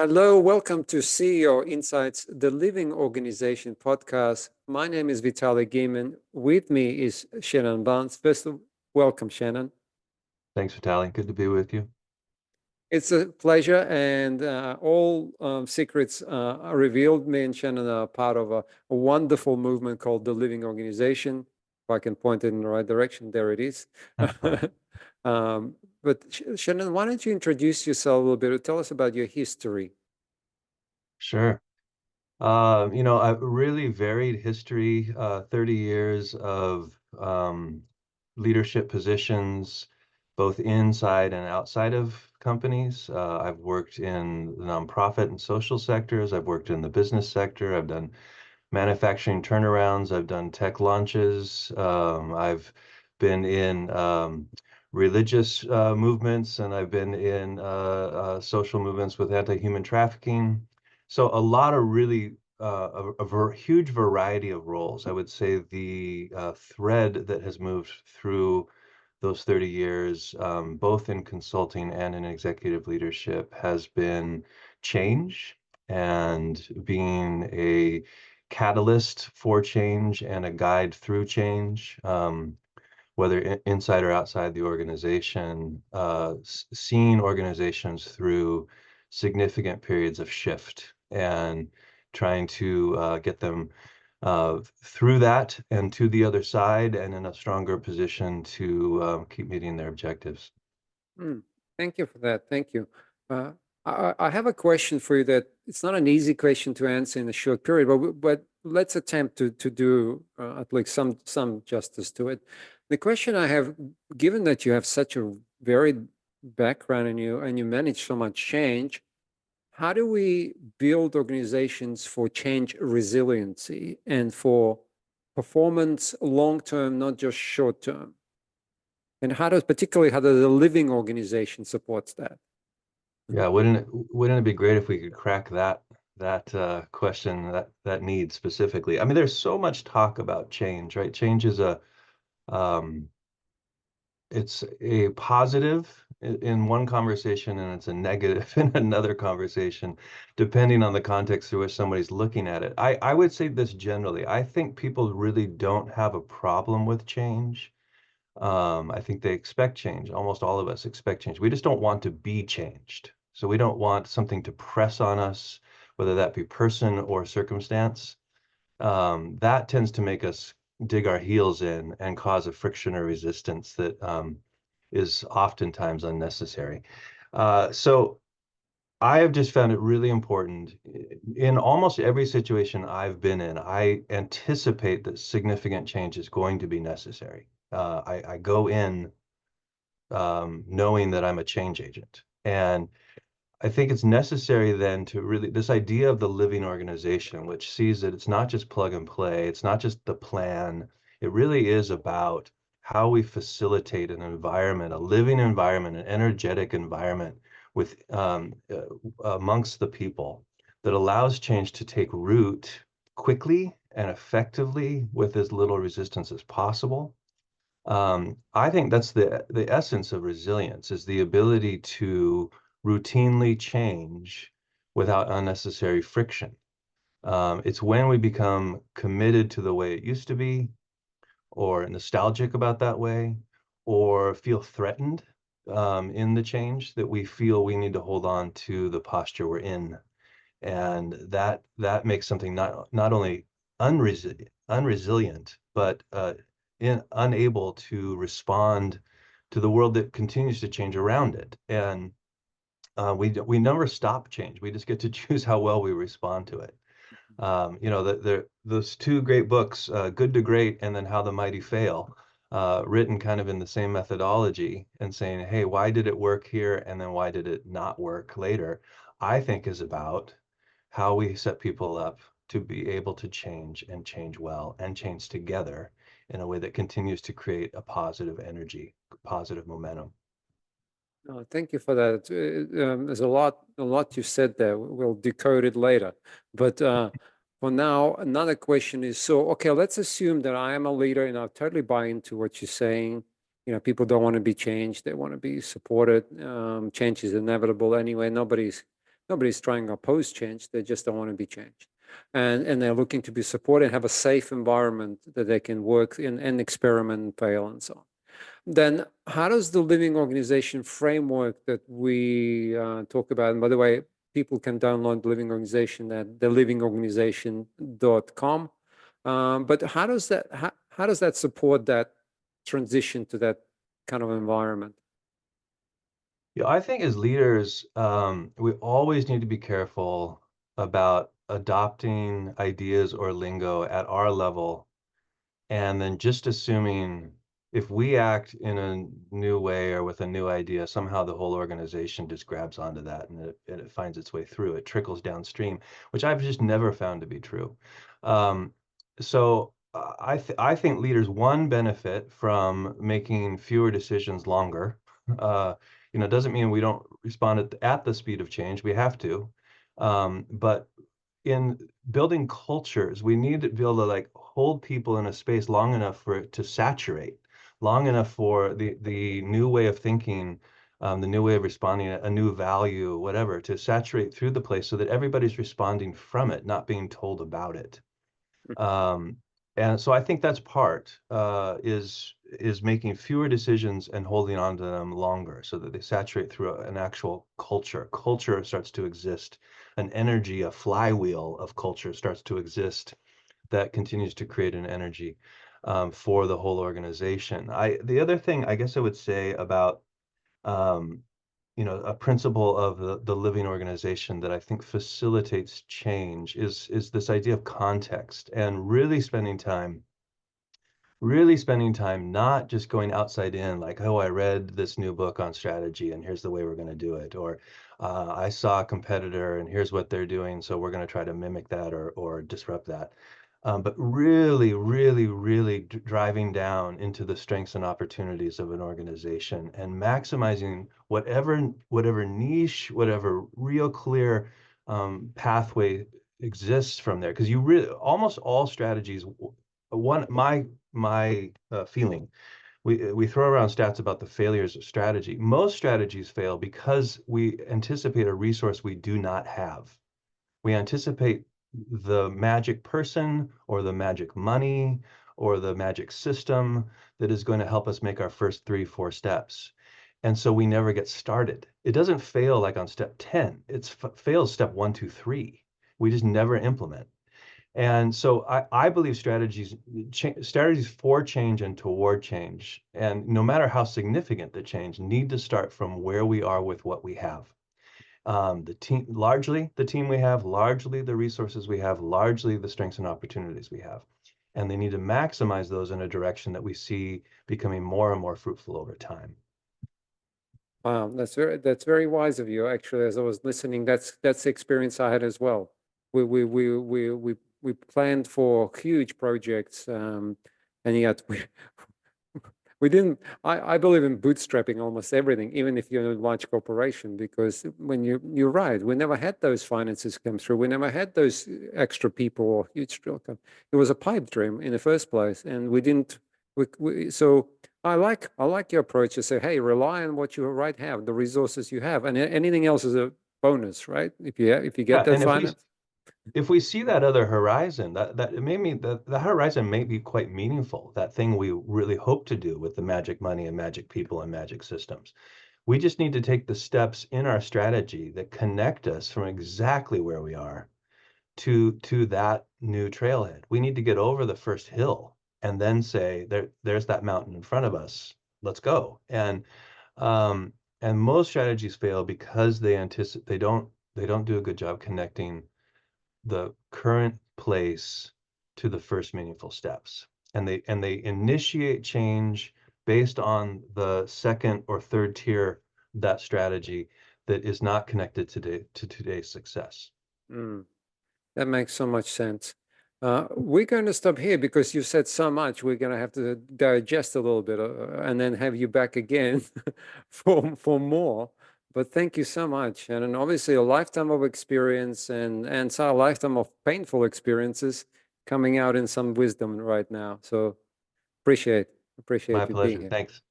Hello, welcome to CEO Insights, the Living Organization podcast. My name is Vitaly Gaiman. With me is Shannon Barns. First, welcome, Shannon. Thanks, Vitaly. Good to be with you. It's a pleasure, and all secrets are revealed. Me and Shannon are part of a wonderful movement called the Living Organization. If I can point it in the right direction, there it is. But Shannon, why don't you introduce yourself a little bit? Tell us about your history. Sure. A really varied history, 30 years of leadership positions, both inside and outside of companies. I've worked in the nonprofit and social sectors. I've worked in the business sector. I've done manufacturing turnarounds. I've done tech launches. I've been in religious movements, and I've been in social movements with anti-human trafficking. So a lot of really huge variety of roles. I would say the thread that has moved through those 30 years, both in consulting and in executive leadership, has been change and being a catalyst for change and a guide through change, whether inside or outside the organization, seeing organizations through significant periods of shift and trying to get them through that and to the other side and in a stronger position to keep meeting their objectives. Thank you for that. Thank you. Uh, I have a question for you that it's not an easy question to answer in a short period, but let's attempt to do at least some justice to it. The question I have, given that you have such a varied background and you manage so much change, how do we build organizations for change resiliency and for performance long term, not just short term? And particularly how does a living organization supports that? Yeah, wouldn't it be great if we could crack that question, that need specifically? I mean, there's so much talk about change, right? Change is um, it's a positive in one conversation and it's a negative in another conversation, depending on the context through which somebody's looking at it. I would say this generally. I think people really don't have a problem with change. I think they expect change. Almost all of us expect change. We just don't want to be changed. So we don't want something to press on us, whether that be person or circumstance. That tends to make us dig our heels in and cause a friction or resistance that is oftentimes unnecessary. So I have just found it really important in almost every situation I've been in. I anticipate that significant change is going to be necessary. I go in knowing that I'm a change agent. And I think it's necessary then to really, this idea of the living organization, which sees that it's not just plug and play, it's not just the plan, it really is about how we facilitate an environment, a living environment, an energetic environment with amongst the people that allows change to take root quickly and effectively with as little resistance as possible. I think that's the essence of resilience, is the ability to routinely change without unnecessary friction. It's when we become committed to the way it used to be, or nostalgic about that way, or feel threatened in the change, that we feel we need to hold on to the posture we're in. And that makes something not only unresilient, but unable to respond to the world that continues to change around it. And we never stop change. We just get to choose how well we respond to it. Those two great books, Good to Great and then How the Mighty Fail, written kind of in the same methodology and saying, hey, why did it work here? And then why did it not work later? I think is about how we set people up to be able to change and change well and change together in a way that continues to create a positive energy, positive momentum. Thank you for that. There's a lot you said there. We'll decode it later. But for now, another question is, so, okay, let's assume that I am a leader and I totally buy into what you're saying. You know, people don't want to be changed. They want to be supported. Change is inevitable anyway. Nobody's nobody's trying to oppose change. They just don't want to be changed. And they're looking to be supported and have a safe environment that they can work in and experiment and fail and so on. Then how does the living organization framework that we talk about, and by the way, people can download the living organization at thelivingorganization.com. But how does that support that transition to that kind of environment? Yeah, I think as leaders, we always need to be careful about adopting ideas or lingo at our level and then just assuming if we act in a new way or with a new idea, somehow the whole organization just grabs onto that and it finds its way through. It trickles downstream, which I've just never found to be true. Um, I think leaders, one, benefit from making fewer decisions longer. Uh, doesn't mean we don't respond at the speed of change. We have to. But in building cultures, we need to be able to like hold people in a space long enough for it to saturate, long enough for the new way of thinking, the new way of responding, a new value, whatever, to saturate through the place so that everybody's responding from it, not being told about it. Um, and so I think that's part is making fewer decisions and holding on to them longer so that they saturate through an actual culture. Culture starts to exist. An energy, a flywheel of culture starts to exist that continues to create an energy for the whole organization. The other thing I guess I would say about um, a principle of the living organization that I think facilitates change is this idea of context and really spending time not just going outside in like, oh, I read this new book on strategy and here's the way we're going to do it, or I saw a competitor and here's what they're doing, so we're going to try to mimic that or disrupt that. But really, really, really driving down into the strengths and opportunities of an organization and maximizing whatever niche, whatever real clear pathway exists from there. Because you really almost all strategies. One my feeling. We throw around stats about the failures of strategy. Most strategies fail because we anticipate a resource we do not have. We anticipate the magic person or the magic money or the magic system that is going to help us make our first 3, 4 steps. And so we never get started. It doesn't fail like on step 10. It fails step 1, 2, 3. We just never implement. And so I believe strategies for change and toward change, and no matter how significant the change, need to start from where we are with what we have. Largely the team we have, largely the resources we have, largely the strengths and opportunities we have. And they need to maximize those in a direction that we see becoming more and more fruitful over time. Wow, that's very wise of you. Actually, as I was listening, that's the experience I had as well. We planned for huge projects, and yet we didn't. I believe in bootstrapping almost everything, even if you're a large corporation, because when you're right, we never had those finances come through. We never had those extra people or huge drill. It was a pipe dream in the first place, and we didn't. So I like your approach to say, hey, rely on what you right have, the resources you have, and anything else is a bonus, right? If you get Yeah, that and finance. if we see that other horizon, that it may mean that the horizon may be quite meaningful, that thing we really hope to do with the magic money and magic people and magic systems. We just need to take the steps in our strategy that connect us from exactly where we are to that new trailhead. We need to get over the first hill and then say, there's that mountain in front of us. Let's go. Um, and most strategies fail because they don't do a good job connecting the current place to the first meaningful steps. And they initiate change based on the second or third tier that strategy that is not connected to today's success. Mm. That makes so much sense. We're going to stop here because you said so much. We're going to have to digest a little bit and then have you back again for more. But thank you so much. And obviously a lifetime of experience and so a lifetime of painful experiences coming out in some wisdom right now. So appreciate My you being pleasure. here. Thanks.